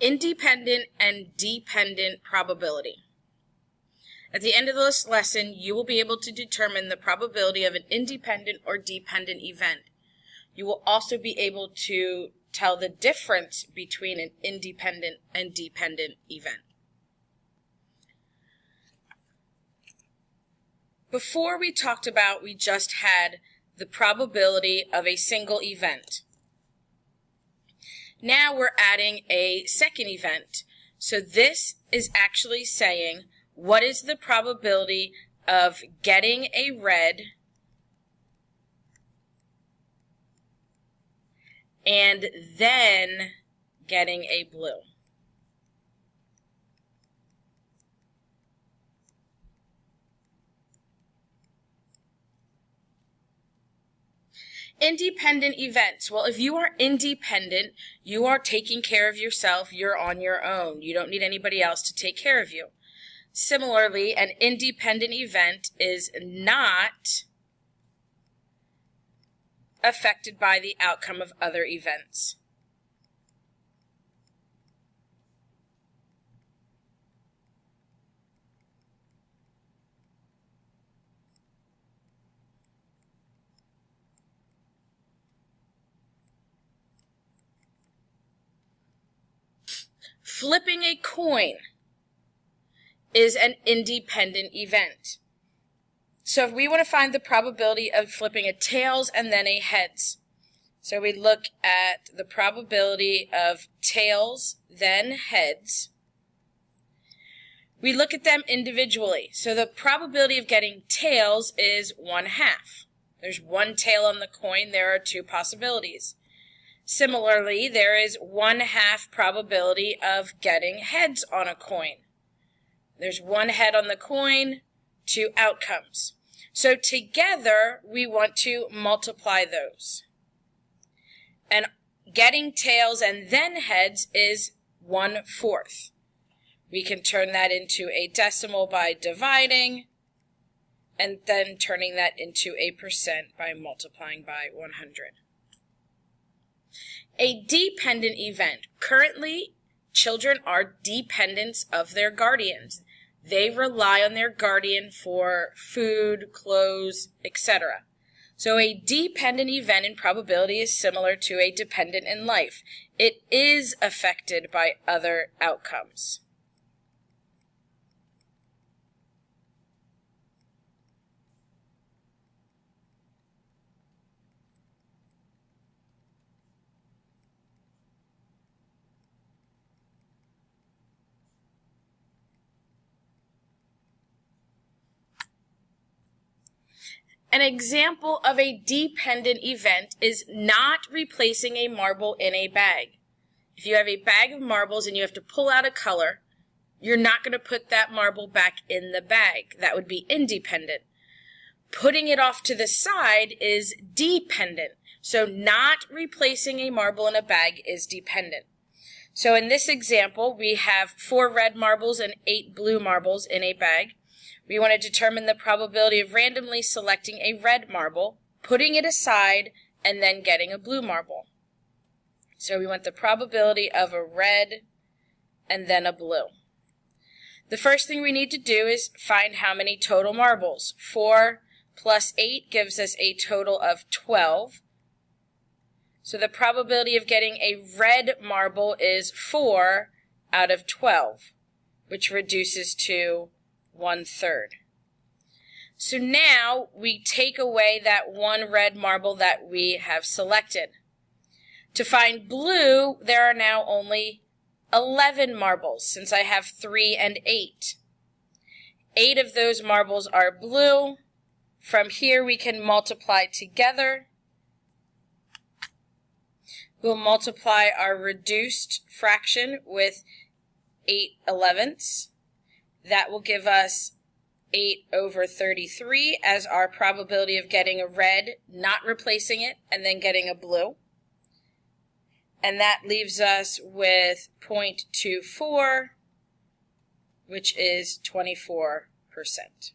independent and dependent probability. At the end of this lesson, you will be able to determine the probability of an independent or dependent event. You will also be able to tell the difference between an independent and dependent event. Before we talked about, we just had the probability of a single event. Now we're adding a second event. So this is actually saying, what is the probability of getting a red and then getting a blue? Independent events. Well, if you are independent, you are taking care of yourself. You're on your own. You don't need anybody else to take care of you. Similarly, an independent event is not affected by the outcome of other events. Flipping a coin is an independent event. So if we want to find the probability of flipping a tails and then a heads, so we look at the probability of tails, then heads. We look at them individually. So the probability of getting tails is 1/2. There's one tail on the coin. There are two possibilities. Similarly, there is 1/2 probability of getting heads on a coin. There's one head on the coin, two outcomes. So together, we want to multiply those. And getting tails and then heads is 1/4. We can turn that into a decimal by dividing, and then turning that into a percent by multiplying by 100. A dependent event. Currently, children are dependents of their guardians. They rely on their guardian for food, clothes, etc. So a dependent event in probability is similar to a dependent in life. It is affected by other outcomes. An example of a dependent event is not replacing a marble in a bag. If you have a bag of marbles and you have to pull out a color, you're not going to put that marble back in the bag. That would be independent. Putting it off to the side is dependent. So not replacing a marble in a bag is dependent. So in this example, we have 4 red marbles and 8 blue marbles in a bag. We want to determine the probability of randomly selecting a red marble, putting it aside, and then getting a blue marble. So we want the probability of a red and then a blue. The first thing we need to do is find how many total marbles. 4 plus 8 gives us a total of 12. So the probability of getting a red marble is 4 out of 12, which reduces to 1/3. So now we take away that one red marble that we have selected. To find blue, there are now only 11 marbles since I have 3 and 8. 8 of those marbles are blue. From here we can multiply together. We'll multiply our reduced fraction with 8/11. That will give us 8/33 as our probability of getting a red, not replacing it, and then getting a blue. And that leaves us with 0.24, which is 24%.